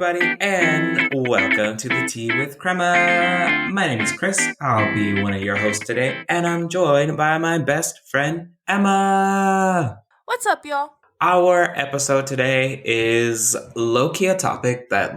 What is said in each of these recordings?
everybody, and welcome to the Tea with Crema. My name is Chris. I'll be one of your hosts today, and I'm joined by my best friend, Emma. What's up, y'all? Our episode today is low-key a topic that,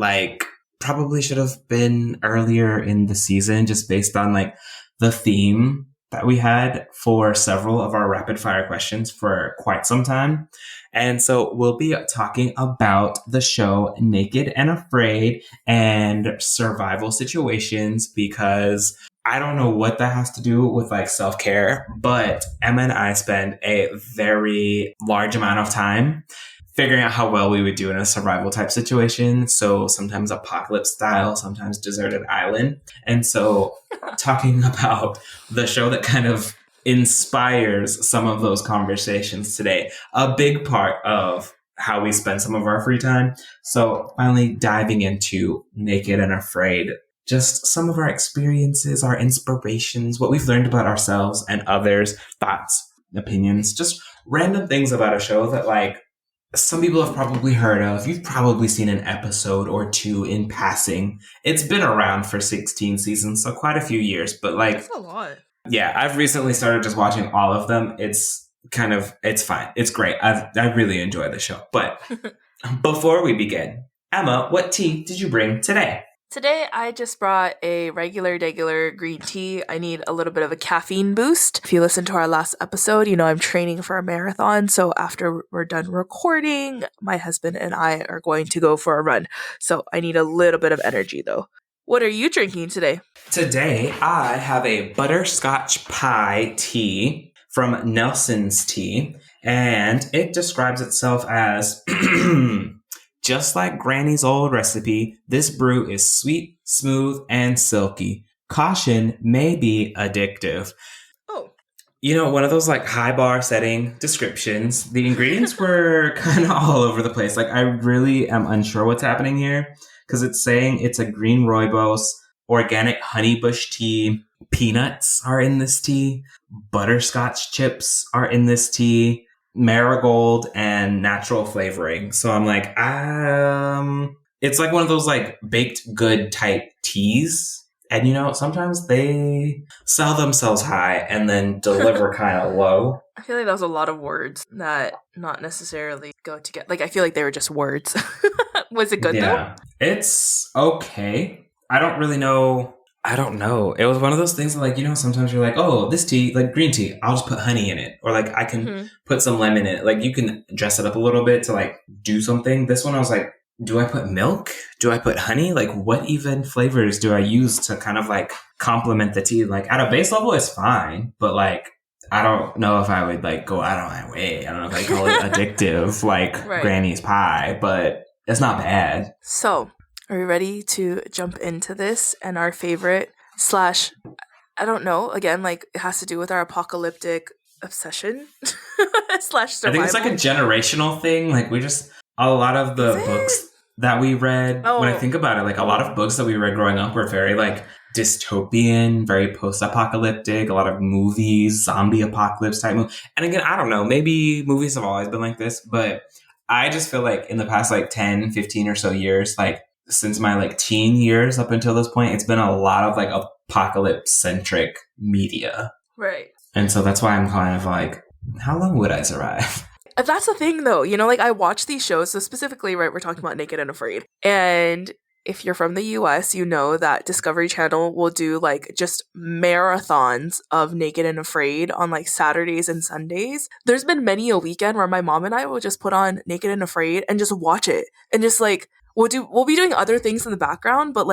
probably should have been earlier in the season, just based on, the theme that we had for several of our rapid-fire questions for quite some time. And so we'll be talking about the show Naked and Afraid and survival situations, because I don't know what that has to do with self-care, but Emma and I spend a very large amount of time figuring out how well we would do in a survival type situation. So sometimes apocalypse style, sometimes deserted island. And so talking about the show that kind of inspires some of those conversations today, a big part of how we spend some of our free time. So finally diving into Naked and Afraid, just some of our experiences, our inspirations, what we've learned about ourselves and others, thoughts, opinions, just random things about a show that some people have probably heard of. You've probably seen an episode or two in passing. It's been around for 16 seasons, so quite a few years, but That's a lot. Yeah, I've recently started just watching all of them. It's fine. It's great. I really enjoy the show. But before we begin, Emma, what tea did you bring today? Today, I just brought a regular green tea. I need a little bit of a caffeine boost. If you listen to our last episode, you know I'm training for a marathon. So after we're done recording, my husband and I are going to go for a run. So I need a little bit of energy, though. What are you drinking today? Today, I have a butterscotch pie tea from Nelson's Tea, and it describes itself as just like Granny's old recipe, this brew is sweet, smooth, and silky. Caution may be addictive. Oh. You know, one of those high bar setting descriptions. The ingredients were kind of all over the place. I really am unsure what's happening here, because it's saying it's a green rooibos, organic honeybush tea, peanuts are in this tea, butterscotch chips are in this tea, marigold, and natural flavoring. So I'm it's one of those baked good type teas. And sometimes they sell themselves high and then deliver kind of low. I feel like that was a lot of words that not necessarily go together. I feel like they were just words. Was it good though? It's okay. I don't really know. I don't know. It was one of those things sometimes you're oh, this tea, green tea, I'll just put honey in it. Or I can put some lemon in it. You can dress it up a little bit to do something. This one I was do I put milk? Do I put honey? What even flavors do I use to kind of complement the tea? At a base level, it's fine. But I don't know if I would go out of my way. I don't know if I call it addictive, right. Granny's pie, but it's not bad. So, are we ready to jump into this and our favorite / I don't know, again, it has to do with our apocalyptic obsession / survival. I think it's a generational thing. A lot of the books that we read, when I think about it, a lot of books that we read growing up were very dystopian, very post-apocalyptic, a lot of movies, zombie apocalypse type movies. And again, I don't know, maybe movies have always been like this, but I just feel in the past 10, 15 or so years, since my teen years up until this point, it's been a lot of apocalypse-centric media. Right. And so that's why I'm kind of how long would I survive? That's the thing, though. I watch these shows. So specifically, right, we're talking about Naked and Afraid. And if you're from the US, you know that Discovery Channel will do just marathons of Naked and Afraid on Saturdays and Sundays. There's been many a weekend where my mom and I will just put on Naked and Afraid and just watch it. And just we'll be doing other things in the background, but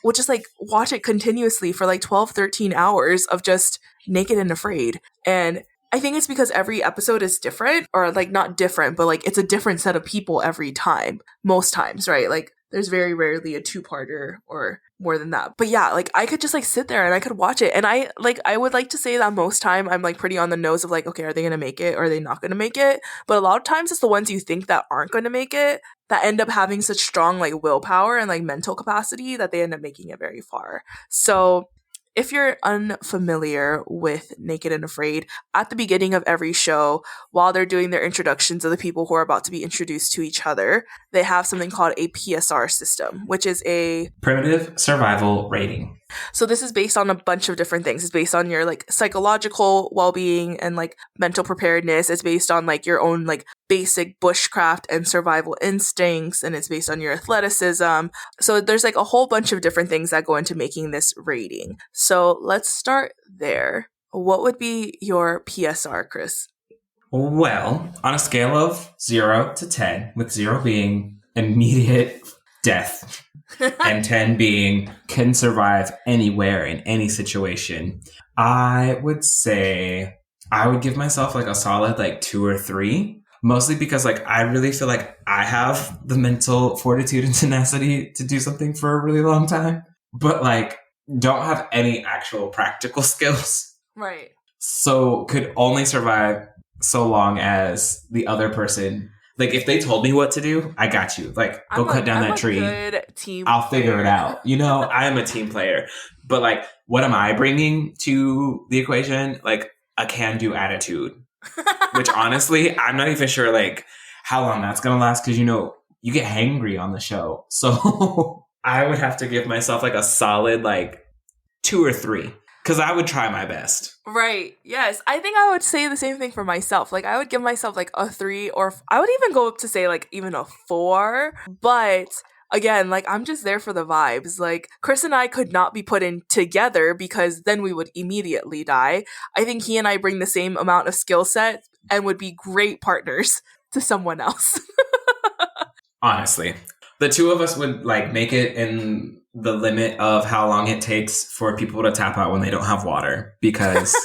we'll just watch it continuously for 12, 13 hours of just Naked and Afraid. And I think it's because every episode is different, or not different, but it's a different set of people every time. Most times, right? There's very rarely a 2-parter or more than that. But yeah, I could just sit there and I could watch it. And I would like to say that most time I'm pretty on the nose of okay, are they going to make it or are they not going to make it? But a lot of times it's the ones you think that aren't going to make it that end up having such strong willpower and mental capacity that they end up making it very far. So if you're unfamiliar with Naked and Afraid, at the beginning of every show, while they're doing their introductions of the people who are about to be introduced to each other, they have something called a PSR system, which is a Primitive survival rating. so this is based on a bunch of different things. It's based on your like psychological well-being and like mental preparedness. It's based on like your own like basic bushcraft and survival instincts, and it's based on your athleticism. So there's like a whole bunch of different things that go into making this rating. So let's start there. What would be your PSR, Chris? Well, on a scale of 0 to 10, with 0 being immediate death and 10 being can survive anywhere in any situation, I would say I would give myself like a solid like 2 or 3. Mostly because like I really feel like I have the mental fortitude and tenacity to do something for a really long time, but like don't have any actual practical skills. Right. So could only survive so long as the other person, like if they told me what to do, I got you. Like go cut down that tree. Good team I'll figure player. it out. You know, I am a team player. But like what am I bringing to the equation? Like a can-do attitude. Which honestly, I'm not even sure like how long that's gonna last because you know you get hangry on the show. So I would have to give myself like a solid like 2 or 3 because I would try my best. Right. Yes. I think I would say the same thing for myself. Like I would give myself like a 3 or I would even go up to say like even a 4. But again, like I'm just there for the vibes. Like Chris and I could not be put in together because then we would immediately die. I think he and I bring the same amount of skill set and would be great partners to someone else. Honestly, the two of us would like make it in the limit of how long it takes for people to tap out when they don't have water because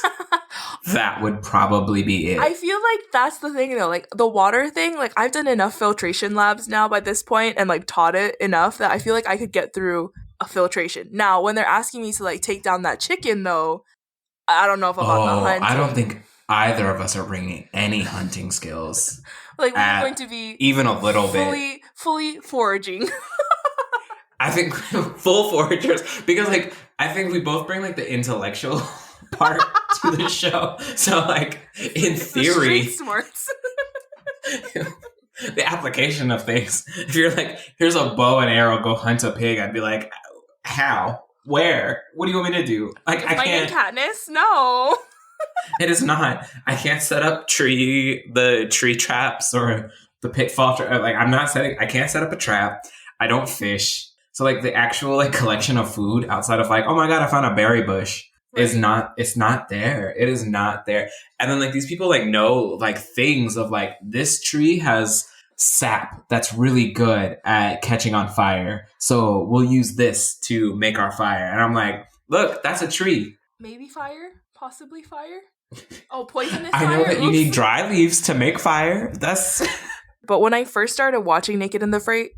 that would probably be it. I feel like that's the thing though, like the water thing, like I've done enough filtration labs now by this point and like taught it enough that I feel like I could get through a filtration. Now, when they're asking me to like take down that chicken though, I don't know if I'm on the hunt. I don't think either of us are bringing any hunting skills. Like we're going to be even a little bit fully foraging. I think full foragers because like I think we both bring like the intellectual part to the show. So like in theory, the street smarts. The application of things. If you're like, here's a bow and arrow, go hunt a pig, I'd be like, how? Where? What do you want me to do? Like I can't. Katniss? No. It is not. I can't set up the tree traps or the pitfall. Like I'm not setting. I can't set up a trap. I don't fish. So like the actual like collection of food outside of like, oh my god, I found a berry bush is not. It's not there. It is not there. And then like these people like know like things of like this tree has sap that's really good at catching on fire. So we'll use this to make our fire. And I'm like, look, that's a tree. Maybe fire. Possibly fire. Oh, poisonous I fire? know that you need dry leaves to make fire. That's. But when I first started watching Naked and Afraid,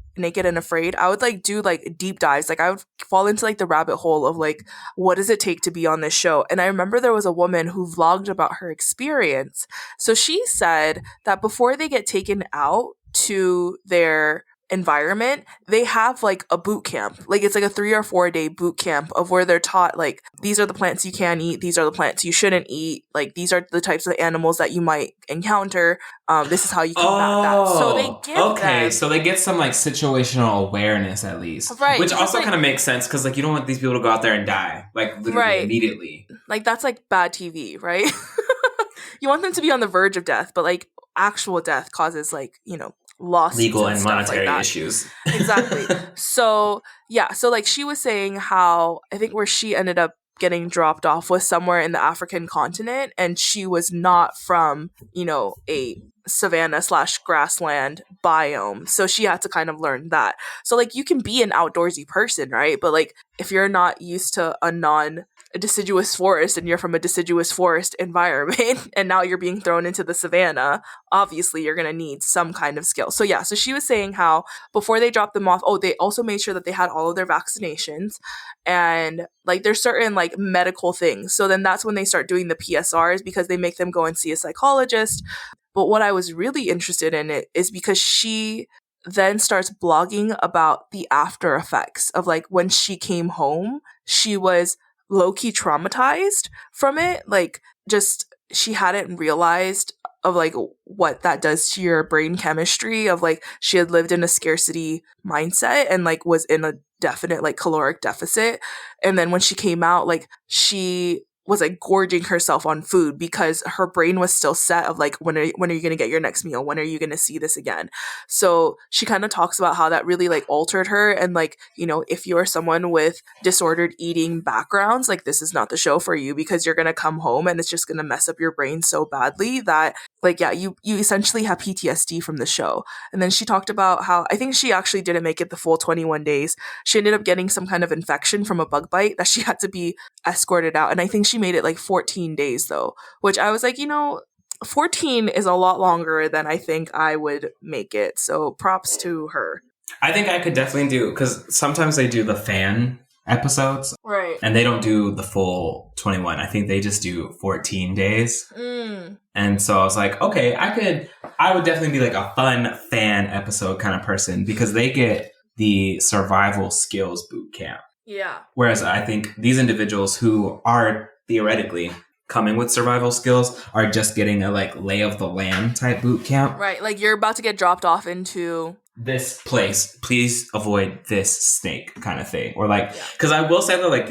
I would like do like deep dives. Like I would fall into like the rabbit hole of like, what does it take to be on this show? And I remember there was a woman who vlogged about her experience. So she said that before they get taken out to their environment, they have like a boot camp. Like it's like a 3 or 4 day boot camp of where they're taught like these are the plants you can eat, these are the plants you shouldn't eat, like these are the types of animals that you might encounter. This is how you combat that. So they give them, so they get some like situational awareness at least, right? Which also like, kind of makes sense because like you don't want these people to go out there and die like literally immediately. Like that's like bad TV, right? You want them to be on the verge of death, but like actual death causes like loss, legal and monetary issues. Exactly. So yeah, so like she was saying how I think where she ended up getting dropped off was somewhere in the African continent, and she was not from a savanna / grassland biome, so she had to kind of learn that. So like you can be an outdoorsy person, right? But like if you're not used to a deciduous forest and you're from a deciduous forest environment and now you're being thrown into the savannah, obviously you're going to need some kind of skill. So yeah, so she was saying how before they dropped them off, they also made sure that they had all of their vaccinations and like there's certain like medical things. So then that's when they start doing the PSRs because they make them go and see a psychologist. But what I was really interested in it is because she then starts blogging about the after effects of like when she came home, she was low-key traumatized from it. Like, just she hadn't realized of like what that does to your brain chemistry, of like she had lived in a scarcity mindset and like was in a definite like caloric deficit. And then when she came out, like she was like gorging herself on food because her brain was still set of like, when are you going to get your next meal, when are you going to see this again? So she kind of talks about how that really like altered her. And like, you know, if you're someone with disordered eating backgrounds, like this is not the show for you, because you're going to come home and it's just going to mess up your brain so badly that like, yeah, you essentially have PTSD from the show. And then she talked about how, I think she actually didn't make it the full 21 days. She ended up getting some kind of infection from a bug bite that she had to be escorted out. And I think she made it like 14 days though, which I was like, you know, 14 is a lot longer than I think I would make it. So props to her. I think I could definitely do, because sometimes they do the fan episodes. Right. And they don't do the full 21. I think they just do 14 days. And so I was like, okay, I would definitely be like a fun fan episode kind of person, because they get the survival skills boot camp. Yeah. Whereas I think these individuals who are theoretically coming with survival skills are just getting a like lay of the land type boot camp. Right. Like you're about to get dropped off into this place, please avoid this snake kind of thing. Or like, because I will say that like,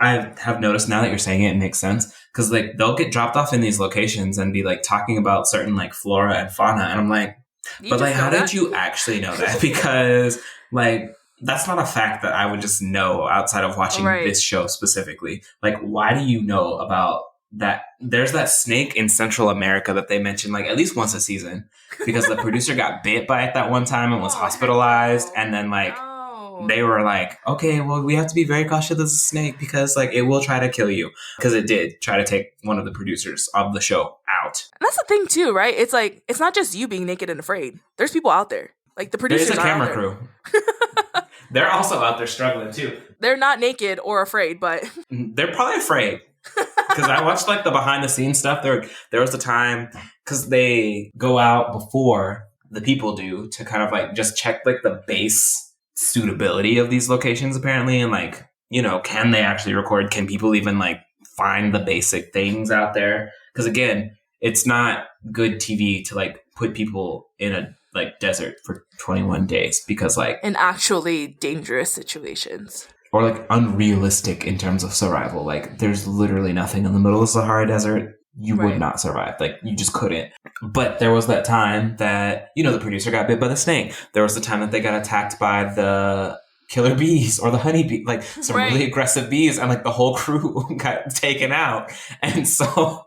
I have noticed now that you're saying it, it makes sense. Because like they'll get dropped off in these locations and be like talking about certain like flora and fauna. And I'm like, but like, how did you actually know that? Because like, that's not a fact that I would just know outside of watching this show specifically. Like, why do you know about that? There's that snake in Central America that they mention like at least once a season, because the producer got bit by it that one time and was hospitalized. And then like they were like, okay, well, we have to be very cautious of this snake because like it will try to kill you, because it did try to take one of the producers of the show out. And that's the thing too, right? It's like, it's not just you being naked and afraid. There's people out there. Like the producers. There's a camera crew. They're also out there struggling too. They're not naked or afraid, but they're probably afraid. Because I watched like the behind the scenes stuff. There was a time, because they go out before the people do to kind of like just check like the base suitability of these locations apparently, and like, you know, can they actually record? Can people even like find the basic things out there? Because again, it's not good TV to like put people in a like desert for 21 days, because like in actually dangerous situations. Or like unrealistic in terms of survival. Like there's literally nothing in the middle of the Sahara Desert. You would not survive. Like you just couldn't. But there was that time that, you know, the producer got bit by the snake. There was the time that they got attacked by the killer bees or the honey bee, like some really aggressive bees, and like the whole crew got taken out. And so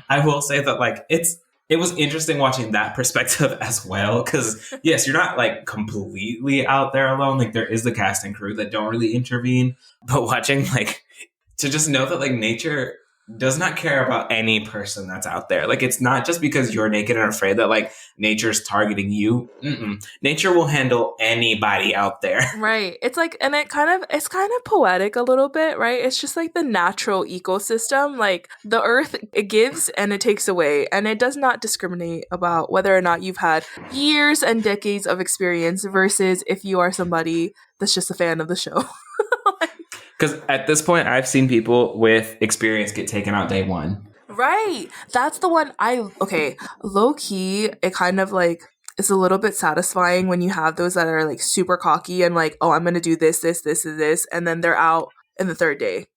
I will say that like it was interesting watching that perspective as well, because yes, you're not like completely out there alone. Like there is the cast and crew that don't really intervene, but watching like to just know that like nature does not care about any person that's out there. Like it's not just because you're naked and afraid that like nature's targeting you. Nature will handle anybody out there. Right. It's like, and it's kind of poetic a little bit, right? It's just like the natural ecosystem. Like the earth, it gives and it takes away, and it does not discriminate about whether or not you've had years and decades of experience versus if you are somebody that's just a fan of the show. Because at this point, I've seen people with experience get taken out day one. Right. That's the one low key, it kind of like is a little bit satisfying when you have those that are like super cocky and like, oh, I'm going to do this, and this. And then they're out in the third day.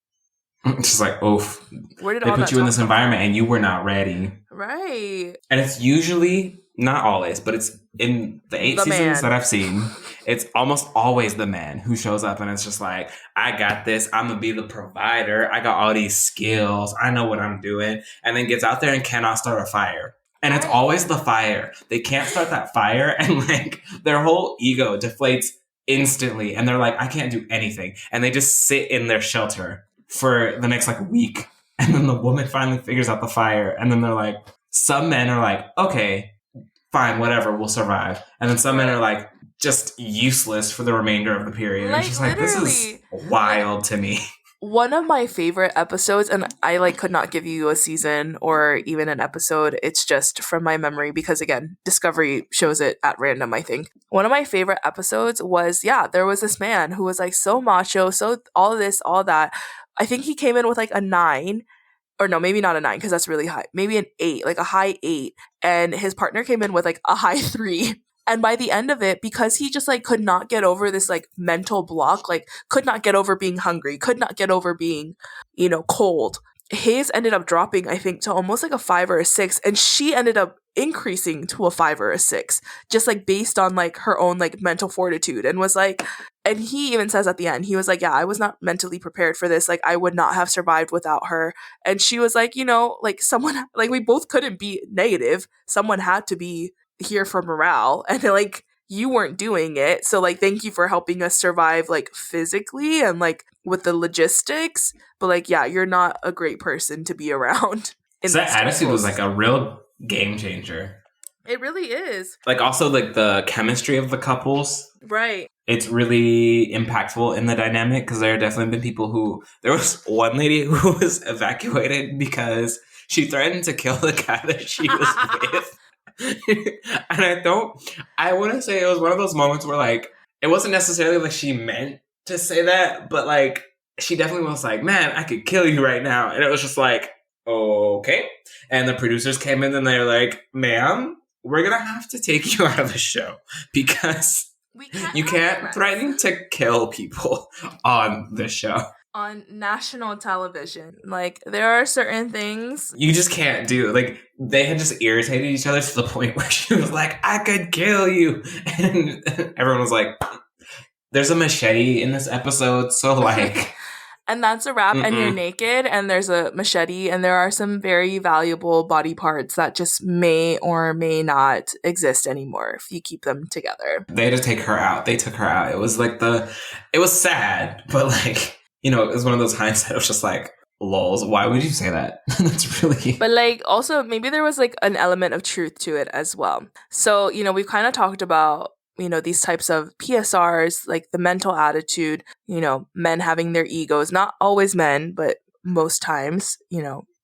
Just like, oof. Where did they put you in this environment and you were not ready. Right. And it's usually, not always, but it's in the 8 seasons that I've seen, it's almost always the man who shows up and it's just like, I got this. I'm going to be the provider. I got all these skills. I know what I'm doing. And then gets out there and cannot start a fire. And it's always the fire. They can't start that fire, and like their whole ego deflates instantly. And they're like, I can't do anything. And they just sit in their shelter for the next like week. And then the woman finally figures out the fire. And then they're like, some men are like, okay, fine, whatever, we'll survive. And then some men are like, just useless for the remainder of the period. Like, it's just like, this is wild to me. One of my favorite episodes, and I like could not give you a season or even an episode, it's just from my memory because again, Discovery shows it at random, I think. One of my favorite episodes was, there was this man who was like so macho, so all this, all that, I think he came in with like a 9, or no, maybe not a 9 because that's really high. Maybe an 8, like a high 8, and his partner came in with like a high 3. And by the end of it, because he just like could not get over this like mental block, like could not get over being hungry, could not get over being, cold. His ended up dropping, I think, to almost like a 5 or a 6, and she ended up increasing to a 5 or a 6, just like based on like her own like mental fortitude, and was like, and he even says at the end, he was like, yeah, I was not mentally prepared for this, like I would not have survived without her. And she was like, like someone, like we both couldn't be negative, someone had to be here for morale, and like you weren't doing it, so like thank you for helping us survive like physically and like with the logistics, but like yeah, you're not a great person to be around. So that attitude was like a real game changer. It really is. Like also like the chemistry of the couples, right? It's really impactful in the dynamic, because there have definitely been people who, there was one lady who was evacuated because she threatened to kill the guy that she was with. And I want to say it was one of those moments where like it wasn't necessarily like she meant to say that, but like she definitely was like, man, I could kill you right now. And it was just like, okay. And the producers came in and they're like, ma'am, we're gonna have to take you out of the show because you can't threaten to kill people on the show. On national television. Like, there are certain things you just can't do. Like, they had just irritated each other to the point where she was like, I could kill you. And everyone was like, there's a machete in this episode, so like... And that's a wrap, and you're naked, and there's a machete, and there are some very valuable body parts that just may or may not exist anymore if you keep them together. They had to take her out. They took her out. It was like it was sad, but like... it was one of those times that it was just like, lols, why would you say that? That's really... But like, also, maybe there was like an element of truth to it as well. So, we've kind of talked about, these types of PSRs, like the mental attitude, men having their egos, not always men, but most times,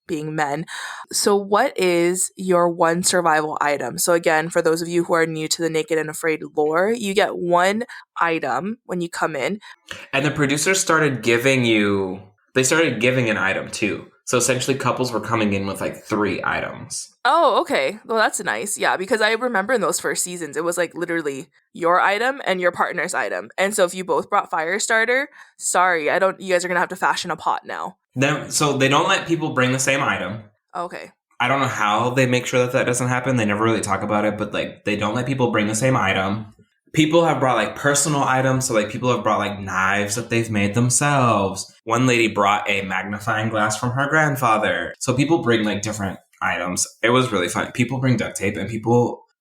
being men. So what is your one survival item? So again, for those of you who are new to the Naked and Afraid lore, you get one item when you come in. And the producers started giving an item too. So essentially couples were coming in with like 3 items. Oh, okay. Well, that's nice. Yeah, because I remember in those first seasons, it was like literally your item and your partner's item. And so if you both brought Firestarter, sorry, you guys are going to have to fashion a pot now. So they don't let people bring the same item. Okay. I don't know how they make sure that doesn't happen. They never really talk about it, but like they don't let people bring the same item. People have brought like personal items. So like people have brought like knives that they've made themselves. One lady brought a magnifying glass from her grandfather. So people bring like different items. It was really fun. People bring duct tape, and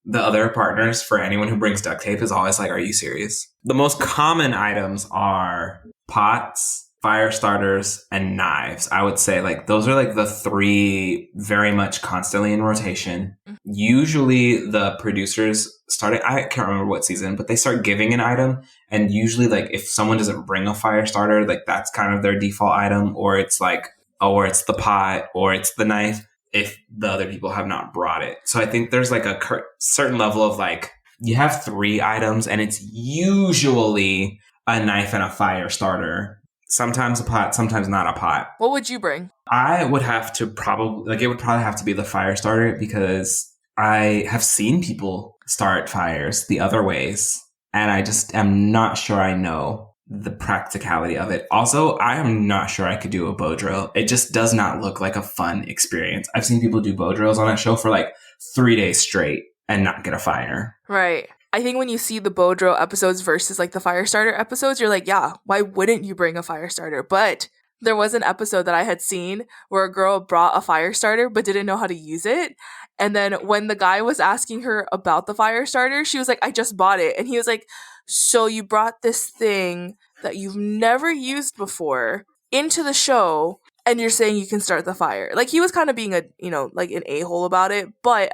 the other partners, for anyone who brings duct tape, is always like, are you serious? The most common items are pots, fire starters, and knives. I would say like those are like the 3 very much constantly in rotation. Usually the producers I can't remember what season, but they start giving an item, and usually like if someone doesn't bring a fire starter, like that's kind of their default item, or it's like, or it's the pot, or it's the knife if the other people have not brought it. So I think there's like a certain level of like, you have 3 items and it's usually a knife and a fire starter. Sometimes a pot, sometimes not a pot. What would you bring? I would have to it would probably have to be the fire starter, because I have seen people start fires the other ways, and I just am not sure I know the practicality of it. Also, I am not sure I could do a bow drill. It just does not look like a fun experience. I've seen people do bow drills on that show for like 3 days straight and not get a fire. Right. I think when you see the bow drill episodes versus like the fire starter episodes, you're like, yeah, why wouldn't you bring a fire starter? But there was an episode that I had seen where a girl brought a fire starter but didn't know how to use it. And then when the guy was asking her about the fire starter, she was like, I just bought it. And he was like, so you brought this thing that you've never used before into the show, and you're saying you can start the fire. Like, he was kind of being like an a-hole about it. But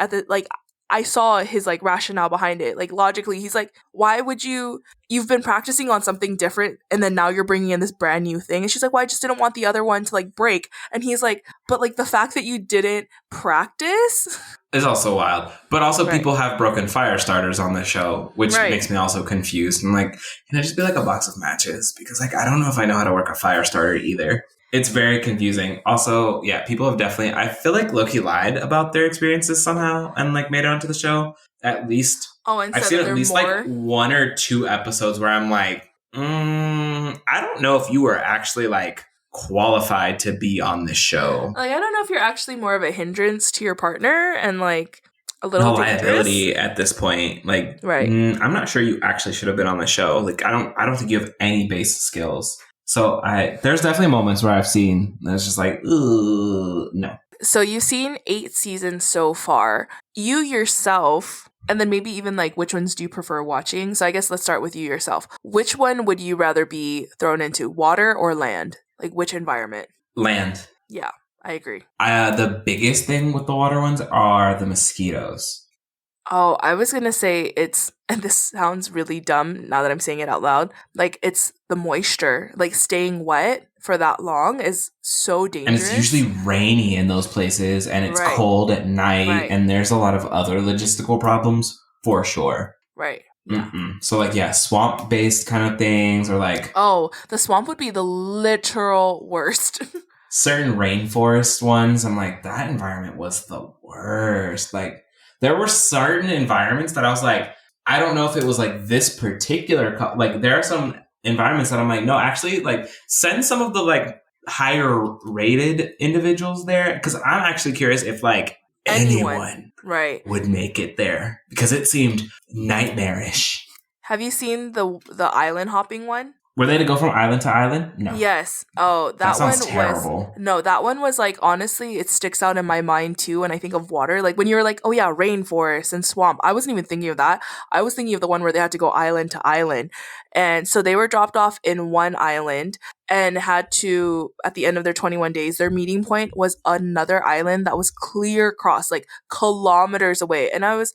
I saw his like rationale behind it. Like, logically, he's like, why would you've been practicing on something different, and then now you're bringing in this brand new thing? And she's like, well, I just didn't want the other one to like break. And he's like, but like the fact that you didn't practice is also wild. But also right. People have broken fire starters on the show, which makes me also confused. I'm like, can I just be like a box of matches? Because like, I don't know if I know how to work a fire starter either. It's very confusing. Also, yeah, people have definitely. I feel like Loki lied about their experiences somehow and like made it onto the show. At least Oh, and I've said seen that at they're least like more. one or two episodes where I'm like, I don't know if you were actually like qualified to be on this show. Like, I don't know if you're actually more of a hindrance to your partner and like a A little dangerous. liability at this point. Like, Right. I'm not sure you actually should have been on the show. Like, I don't think you have any base skills. So there's definitely moments where I've seen and it's just like, ooh, no. So you've seen 8 seasons so far. You yourself, and then maybe even like which ones do you prefer watching? So I guess let's start with you yourself. Which one would you rather be thrown into, water or land? Like which environment? Land. Yeah, I agree. The biggest thing with the water ones are the mosquitoes. Oh, I was gonna say it's, and this sounds really dumb now that I'm saying it out loud. Like it's the moisture, like staying wet for that long is so And it's dangerous. usually rainy in those places and it's Right, cold at night right, and there's a lot of other logistical problems for sure. right. Yeah. So like, yeah, swamp based kind of things or like Oh, the swamp would be the literal worst. certain rainforest ones. I'm like, that environment was the worst. Like there were certain environments that I was like, I don't know if it was like this particular, like there are some environments that I'm like, no, actually like send some of the like higher rated individuals there. Cause I'm actually curious if like Anyone. anyone Right. would make it there because it seemed nightmarish. Have you seen the island hopping one? Were they to go from island to island? No. Yes. Oh, That that one sounds was, terrible. no, that one was like, honestly, it sticks out in my mind too when I think of water. Like when you were like, oh yeah, rainforest and swamp. I wasn't even thinking of that. I was thinking of the one where they had to go island to island. And so they were dropped off in one island and had to, at the end of their 21 days, their meeting point was another island that was clear across, like kilometers away. And I was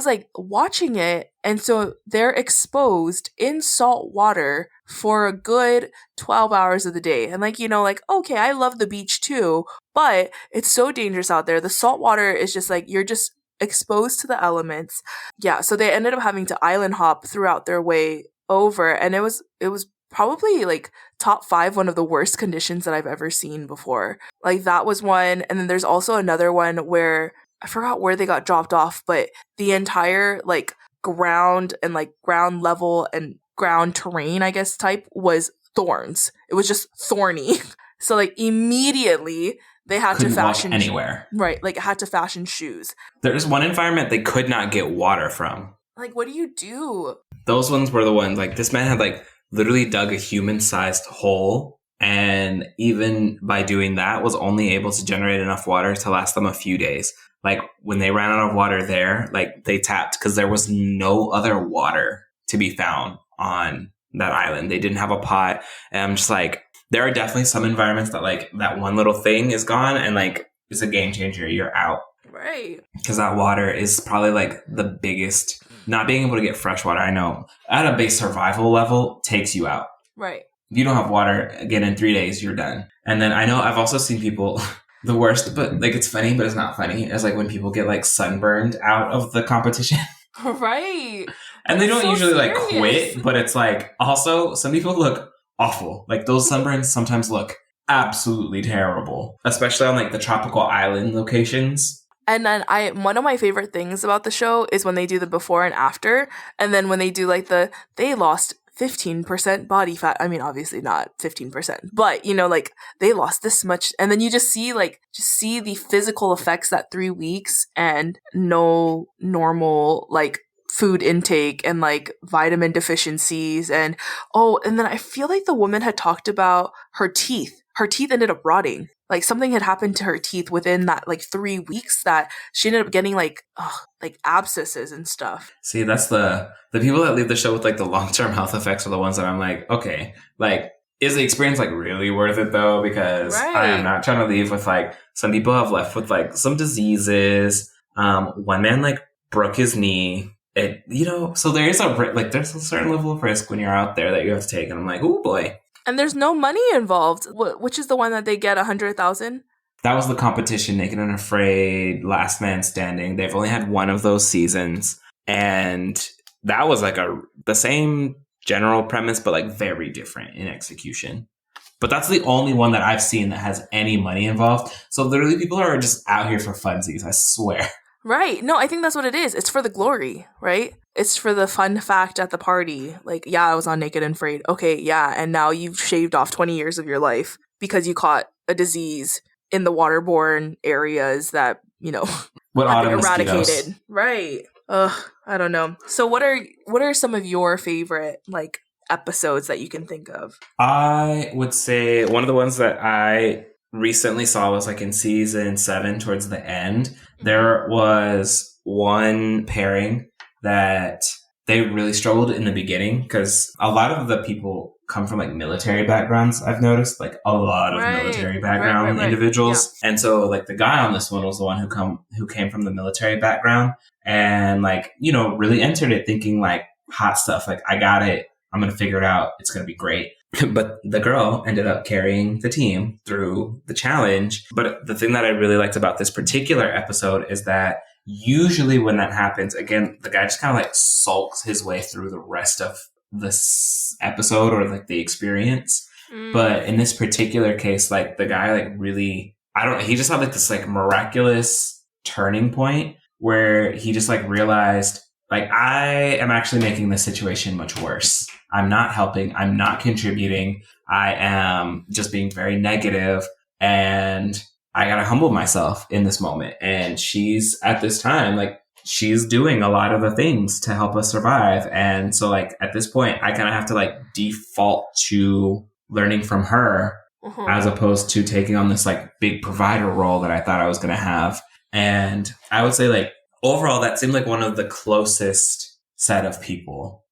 like watching it, and so they're exposed in salt water for a good 12 hours of the day. And like, like, okay, I love the beach too, but it's so dangerous out there. The salt water is just like, you're just exposed to the elements. Yeah, so they ended up having to island hop throughout their way over, and it was probably like top 5 one of the worst conditions that I've ever seen before. Like that was one, and then there's also another one where I forgot where they got dropped off, but the entire like ground and like ground level and ground terrain, I guess, type was thorns. It was just thorny. So like immediately they had Couldn't to fashion walk anywhere. right, like had to fashion shoes. There's one environment they could not get water from. Like what do you do? Those ones were the ones like this man had like literally dug a human sized hole. And even by doing that was only able to generate enough water to last them a few days. Like when they ran out of water there, like they tapped because there was no other water to be found on that island. They didn't have a pot. And I'm just like, there are definitely some environments that like that one little thing is gone and like it's a game changer. You're out. Right. Because that water is probably like the biggest, not being able to get fresh water. I know at a base survival level takes you out. Right. If you don't have water, again, in 3 days, you're done. And then I know I've also seen people, the worst, but like it's funny, but it's not funny. It's like when people get like sunburned out of the competition. Right. And they don't So usually like serious. quit, but it's like also some people look awful. Like those sunburns sometimes look absolutely terrible, especially on like the tropical island locations. And then one of my favorite things about the show is when they do the before and after, and then when they do like they lost 15% body fat. I mean, obviously not 15%, but like they lost this much, and then you just see the physical effects that 3 weeks and no normal like food intake and like vitamin deficiencies and and then I feel like the woman had talked about her teeth. Her teeth ended up rotting. Like something had happened to her teeth within that like 3 weeks that she ended up getting like abscesses and stuff. See, that's the people that leave the show with like the long-term health effects are the ones that I'm like, okay, like is the experience like really worth it though? Because I am Right. not trying to leave with like some people have left with like some diseases. One man like broke his knee. So there is there's a certain level of risk when you're out there that you have to take, and I'm like, oh boy. And there's no money involved. Which is the one that they get 100,000? That was the competition, Naked and Afraid, Last Man Standing. They've only had one of those seasons, and that was like the same general premise, but like very different in execution. But that's the only one that I've seen that has any money involved. So literally people are just out here for funsies, I swear. Right. No, I think that's what it is. It's for the glory, right? It's for the fun fact at the party. Like, yeah, I was on Naked and Afraid. Okay, yeah, and now you've shaved off 20 years of your life because you caught a disease in the waterborne areas that, With had been autumn mosquitoes. eradicated. Right. Ugh, I don't know. So what are some of your favorite like episodes that you can think of? I would say one of the ones that I recently saw was like in season 7 towards the end. There was one pairing that they really struggled in the beginning because a lot of the people come from like military backgrounds. I've noticed like a lot of Right. military background Right. individuals. And so like the guy on this one was the one who came from the military background and like, really entered it thinking like hot stuff. Like I got it. I'm going to figure it out. It's going to be great. But the girl ended up carrying the team through the challenge. But the thing that I really liked about this particular episode is that usually when that happens, again, the guy just kind of like sulks his way through the rest of this episode or like the experience. But in this particular case, like the guy like really, I don't know, he just had like this like miraculous turning point where he just like realized like I am actually making this situation much worse. I'm not helping. I'm not contributing. I am just being very negative and I gotta humble myself in this moment. And she's at this time, like she's doing a lot of the things to help us survive. And so like at this point, I kind of have to like default to learning from her as opposed to taking on this like big provider role that I thought I was going to have. And I would say like overall, that seemed like one of the closest set of people.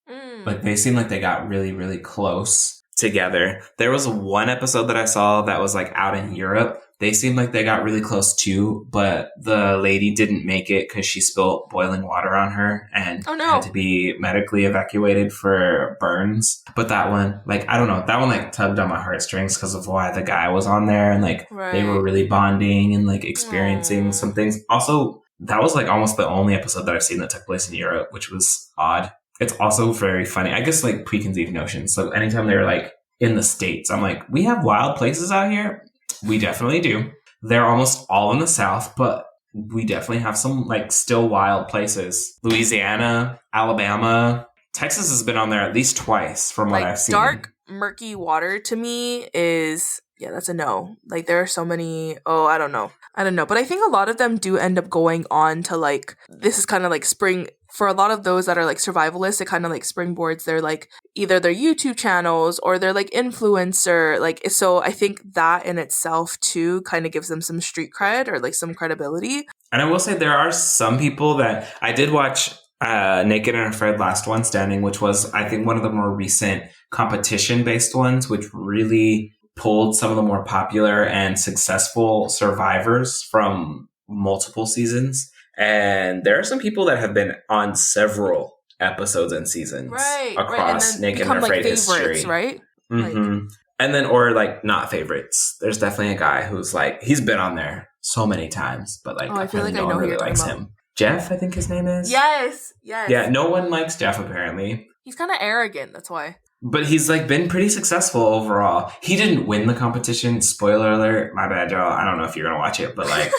Like they seemed like they got really, really close together. There was one episode that I saw that was like out in Europe. They seemed like they got really close too, but the lady didn't make it because she spilled boiling water on her and had to be medically evacuated for burns. But that one, like, I don't know, that one like tugged on my heartstrings because of why the guy was on there and like they were really bonding and like experiencing some things. Also, that was like almost the only episode that I've seen that took place in Europe, which was odd. It's also very funny. I guess like preconceived notions. So anytime they were like in the States, I'm like, we have wild places out here. We definitely do. They're almost all in the South, but we definitely have some like still wild places. Louisiana, Alabama, Texas has been on there at least twice from what I've seen. Dark, murky water to me is, yeah, that's a no. Like there are so many, I don't know. But I think a lot of them do end up going on to like, this is kind of like spring, for a lot of those that are like survivalists, it kind of like springboards their like either their YouTube channels or their like influencer. Like, so I think that in itself too kind of gives them some street cred or like some credibility. And I will say there are some people that I did watch Naked and Afraid Last One Standing, which was, I think, one of the more recent competition-based ones, which really pulled some of the more popular and successful survivors from multiple seasons. And there are some people that have been on several episodes and seasons across Naked and Afraid history. Right? Mm-hmm. And then, or like not favorites. There's definitely a guy who's like, he's been on there so many times, but like, I feel like no I know one who really you're likes talking him. Jeff, I think his name is. Yes. Yeah, no one likes Jeff apparently. He's kind of arrogant, that's why. But he's like been pretty successful overall. He didn't win the competition. Spoiler alert. My bad, y'all. I don't know if you're going to watch it, but like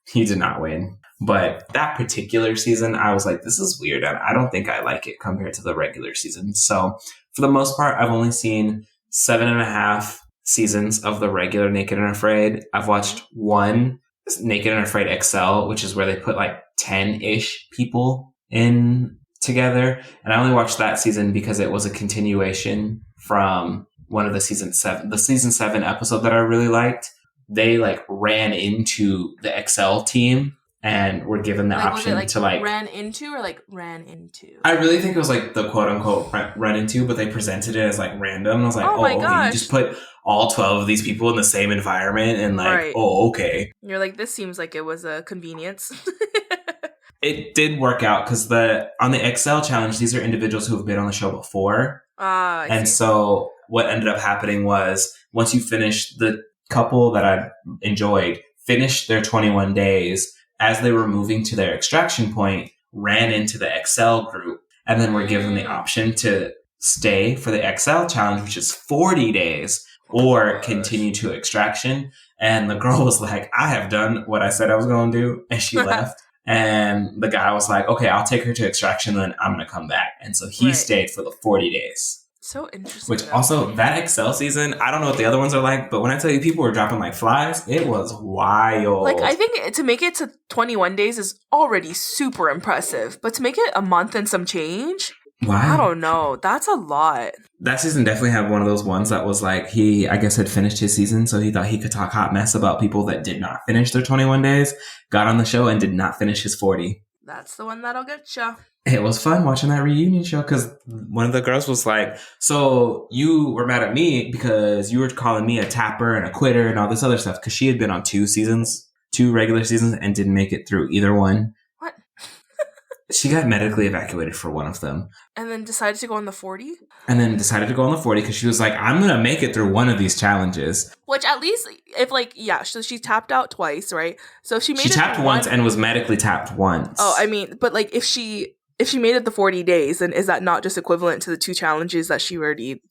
he did not win. But that particular season, I was like, this is weird. I don't think I like it compared to the regular season. So for the most part, I've only seen 7.5 seasons of the regular Naked and Afraid. I've watched one Naked and Afraid XL, which is where they put like 10-ish people in together. And I only watched that season because it was a continuation from one of the season 7 episode that I really liked. They like ran into the XL team and were given the option to like ran into or like ran into. I really think it was like the quote unquote run into, but they presented it as like random. And I was like, okay, you just put all 12 of these people in the same environment and like, okay. You're like, this seems like it was a convenience. It did work out because on the XL challenge, these are individuals who have been on the show before. I see. So what ended up happening was once you finish, the couple that I enjoyed finished their 21 days as they were moving to their extraction point, ran into the XL group, and then were given the option to stay for the XL challenge, which is 40 days, or Gosh. continue to extraction. And the girl was like, I have done what I said I was going to do. And she left. And the guy was like, okay, I'll take her to extraction, then I'm going to come back. And so he Right. stayed for the 40 days. So interesting, Which though. also, that Excel season, I don't know what the other ones are like, but when I tell you people were dropping like flies, it was wild. Like, I think to make it to 21 days is already super impressive, but to make it a month and some change, I Wow. don't know. That's a lot. That season definitely had one of those ones that was like, he, I guess, had finished his season, so he thought he could talk hot mess about people that did not finish their 21 days, got on the show, and did not finish his 40. That's the one that'll get you. It was fun watching that reunion show because one of the girls was like, so you were mad at me because you were calling me a tapper and a quitter and all this other stuff, because she had been on 2 regular seasons, and didn't make it through either one. What? She got medically evacuated for one of them. And then decided to go on the 40? And then decided to go on the 40 because she was like, I'm going to make it through one of these challenges. Which at least, if like, yeah, so she tapped out twice, right? So if she made She it tapped through once and was medically tapped once. Oh, I mean, but like if she made it the 40 days, then is that not just equivalent to the 2 challenges that she already,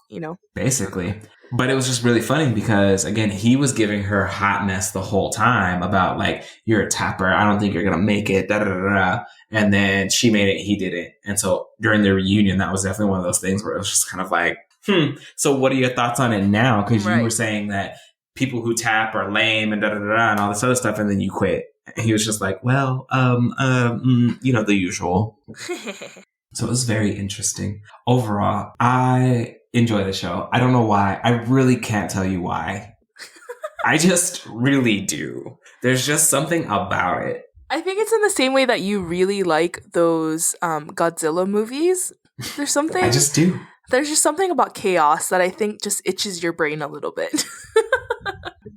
Basically. But it was just really funny because, again, he was giving her hotness the whole time about, like, you're a tapper. I don't think you're going to make it. Da, da, da, da. And then she made it. He didn't. And so during the reunion, that was definitely one of those things where it was just kind of like, so what are your thoughts on it now? Because you were saying that people who tap are lame and da, da, da, da, and all this other stuff, and then you quit. And he was just like, well, the usual. So it was very interesting. Overall, I enjoy the show. I don't know why. I really can't tell you why. I just really do. There's just something about it. I think it's in the same way that you really like those Godzilla movies. There's something... I just do. There's just something about chaos that I think just itches your brain a little bit.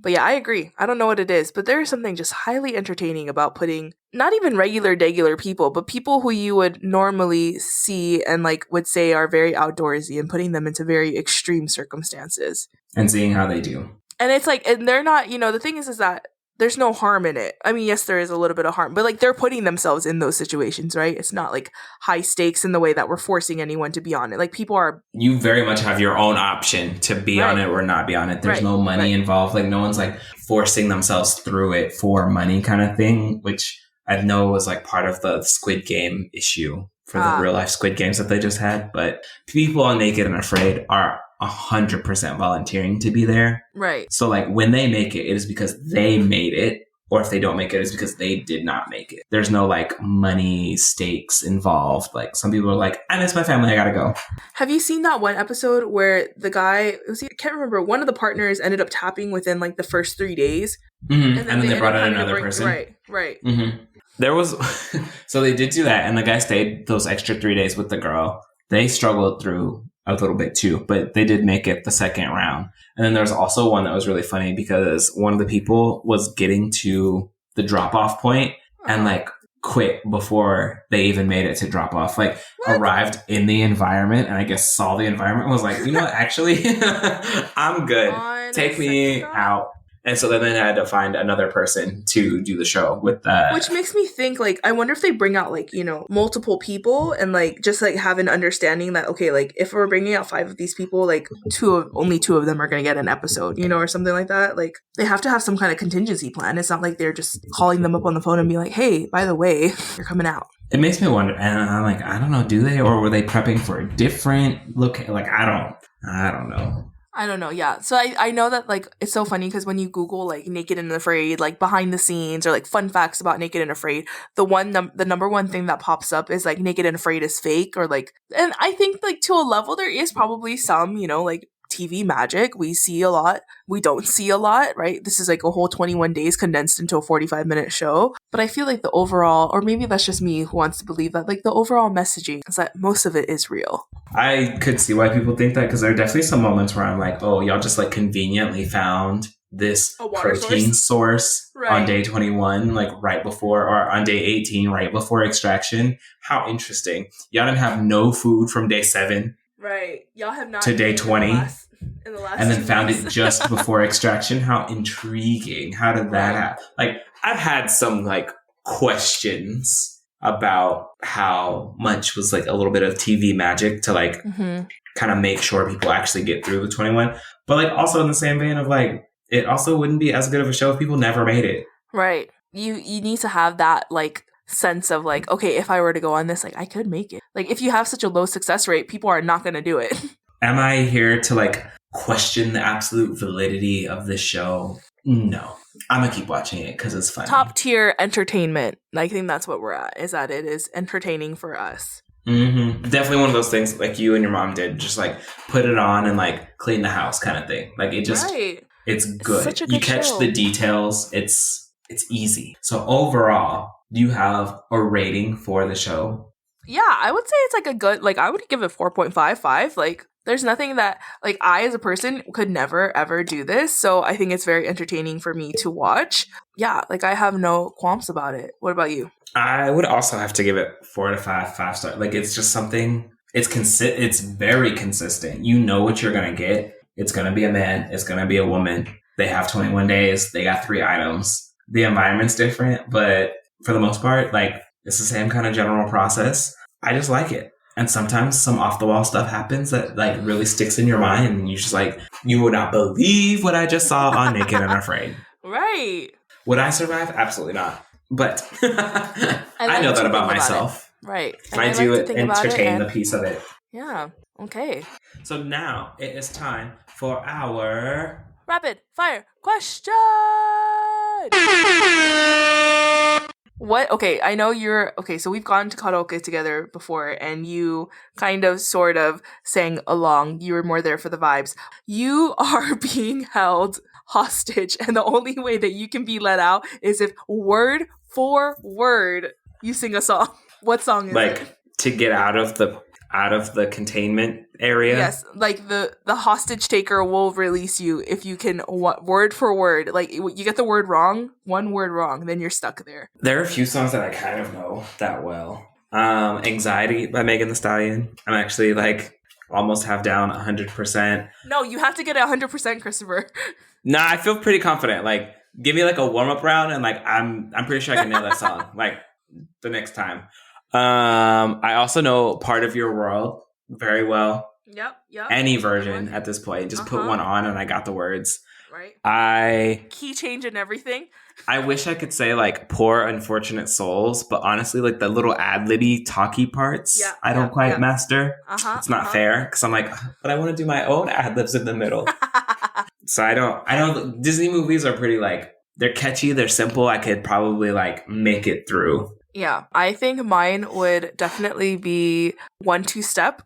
But yeah, I agree. I don't know what it is, but there is something just highly entertaining about putting not even regular people, but people who you would normally see and like would say are very outdoorsy, and putting them into very extreme circumstances. And seeing how they do. And it's like, and they're not, the thing is that there's no harm in it. I mean, yes, there is a little bit of harm, but like they're putting themselves in those situations, right? It's not like high stakes in the way that we're forcing anyone to be on it. Like people are... You very much have your own option to be on it or not be on it. There's no money involved. Like no one's like forcing themselves through it for money kind of thing, which I know was like part of the Squid Game issue for the real life Squid Games that they just had. But people on Naked and Afraid are 100% volunteering to be there. Right. So like when they make it, it is because they made it. Or if they don't make it, it's because they did not make it. There's no like money stakes involved. Like some people are like, I miss my family, I gotta go. Have you seen that one episode where the guy, I can't remember, one of the partners ended up tapping within like the first 3 days? Mm-hmm. And then they brought in another person. Right. Mm-hmm. There was, so they did do that. And the guy stayed those extra 3 days with the girl. They struggled through a little bit too, but they did make it the second round. And then there's also one that was really funny because one of the people was getting to the drop off point and like quit before they even made it to drop off. Like arrived in the environment and I guess saw the environment and was like, you know what, actually, I'm good. Take me out. And so then they had to find another person to do the show with that. Which makes me think, like, I wonder if they bring out, like, multiple people and, like, just, like, have an understanding that, okay, like, if we're bringing out 5 of these people, like, only 2 of them are going to get an episode, or something like that. Like, they have to have some kind of contingency plan. It's not like they're just calling them up on the phone and be like, hey, by the way, you're coming out. It makes me wonder, and I'm like, I don't know, do they? Or were they prepping for a different look? Like, I don't know. I don't know, yeah. So I know that, like, it's so funny because when you Google, like, Naked and Afraid, like, behind the scenes or, like, fun facts about Naked and Afraid, the number one thing that pops up is, like, Naked and Afraid is fake or, like, and I think, like, to a level there is probably some, like, TV magic. We see a lot. We don't see a lot, right? This is like a whole 21 days condensed into a 45-minute show. But I feel like the overall, or maybe that's just me who wants to believe that, like the overall messaging is that most of it is real. I could see why people think that because there are definitely some moments where I'm like, oh, y'all just like conveniently found this protein source on day 21, like right before, or on day 18, right before extraction. How interesting. Y'all didn't have no food from day 7. Right. Y'all have not to day 20 in the last and then found it just before extraction. How intriguing. How did that happen? Like, I've had some like questions about how much was like a little bit of TV magic to like kind kind of make sure people actually get through the 21. But like also in the same vein of like, it also wouldn't be as good of a show if people never made it. Right. You need to have that like sense of like, okay, if I were to go on this, like I could make it. Like if you have such a low success rate, people are not going to do it. Am I here to like question the absolute validity of this show? No. I'm gonna keep watching it because it's funny. Top tier entertainment. I think that's what we're at, is that it is entertaining for us. Mm-hmm. Definitely one of those things like you and your mom did, just like put it on and like clean the house kind of thing. Like it just, right. It's good. It's such a good you catch show. The details. It's easy. So overall, do you have a rating for the show? Yeah, I would say it's like a good, like I would give it 4.55. Like there's nothing that like I as a person could never ever do this. So I think it's very entertaining for me to watch. Yeah, like I have no qualms about it. What about you? I would also have to give it 4 to 5 star. Like it's just something. It's very consistent. You know what you're gonna get. It's gonna be a man. It's gonna be a woman. They have 21 days. They got 3 items. The environment's different, but for the most part, like it's the same kind of general process. I just like it. And sometimes some off the wall stuff happens that like really sticks in your mind, and you just like, you would not believe what I just saw on Naked and Afraid. Right. Would I survive? Absolutely not. But I know that about myself. Right. And I do entertain the piece of it. Yeah. Okay. So now it is time for our rapid fire question. What? Okay, I know you're... Okay, so we've gone to karaoke together before, and you kind of sort of sang along. You were more there for the vibes. You are being held hostage, and the only way that you can be let out is if word for word you sing a song. What song is it? Like, to get out of the containment area? Yes, like the hostage taker will release you if you can word for word. Like you get the word wrong, one word wrong, then you're stuck there. There are a few songs that I kind of know that well. Anxiety by Megan Thee Stallion. I'm actually like almost have down 100%. No, you have to get 100%, Christopher. Nah, I feel pretty confident. Like give me like a warm-up round and like I'm pretty sure I can nail that song like the next time. I also know Part of Your World very well. Yep. Any version at this point. Just put one on and I got the words. Right. Key change and everything. I wish I could say like Poor Unfortunate Souls, but honestly like the little ad-libby talky parts I don't quite master. It's not fair because I'm like, but I want to do my own ad-libs in the middle. So I don't Disney movies are pretty like, they're catchy, they're simple. I could probably like make it through. Yeah, I think mine would definitely be 1-2 Step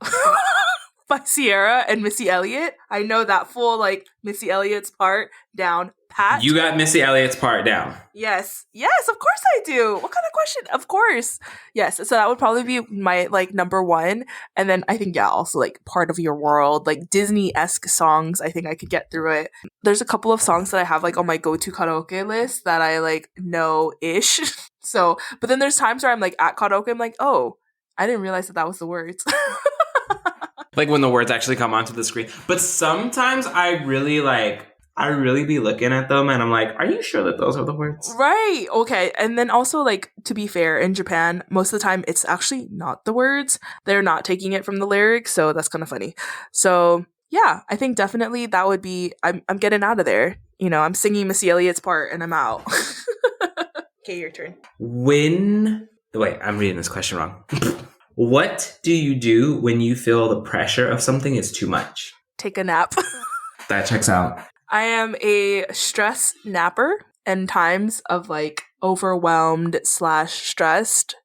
by Sierra and Missy Elliott. I know that full, like, Missy Elliott's part down pat. You got Missy Elliott's part down. Yes, of course I do. What kind of question? Of course. Yes, so that would probably be my, like, number one. And then I think, also, like, Part of Your World, like, Disney-esque songs. I think I could get through it. There's a couple of songs that I have, like, on my go-to karaoke list that I, like, know-ish. So, but then there's times where I'm like at karaoke, I'm like, oh, I didn't realize that was the words. Like when the words actually come onto the screen. But sometimes I really be looking at them and I'm like, are you sure that those are the words? Right. Okay. And then also like, to be fair, in Japan, most of the time it's actually not the words. They're not taking it from the lyrics. So that's kind of funny. So yeah, I think definitely that would be, I'm getting out of there. You know, I'm singing Missy Elliott's part and I'm out. Okay, your turn. Wait, I'm reading this question wrong. What do you do when you feel the pressure of something is too much? Take a nap. That checks out. I am a stress napper, and times of like overwhelmed / stressed,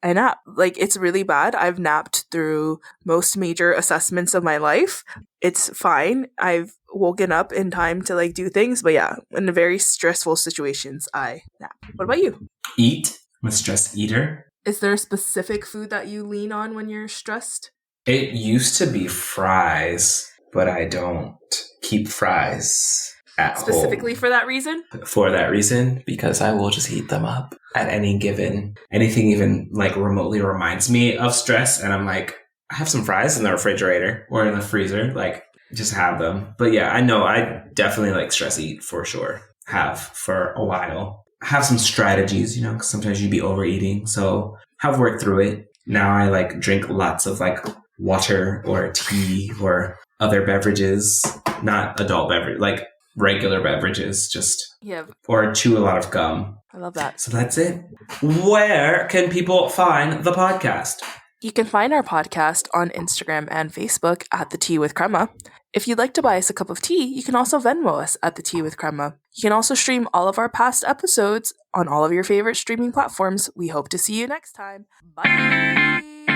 I nap. Like it's really bad. I've napped through most major assessments of my life. It's fine. I've woken up in time to like do things, but yeah, in very stressful situations, I nap. What about you? Eat. I'm a stress eater. Is there a specific food that you lean on when you're stressed? It used to be fries, but I don't keep fries at home. Specifically for that reason? For that reason, because I will just heat them up at anything even like remotely reminds me of stress. And I'm like, I have some fries in the refrigerator or in the freezer, like just have them. But yeah, I know I definitely like stress eat for sure. Have for a while. Have some strategies, you know, because sometimes you'd be overeating. So have worked through it. Now I like drink lots of like water or tea or other beverages, not adult beverage, like regular beverages, just Yeah, or chew a lot of gum. I love that. So that's it. Where can people find the podcast? You can find our podcast on Instagram and Facebook at The Tea with Crema. If you'd like to buy us a cup of tea, you can also Venmo us at The Tea with Crema. You can also stream all of our past episodes on all of your favorite streaming platforms. We hope to see you next time. Bye!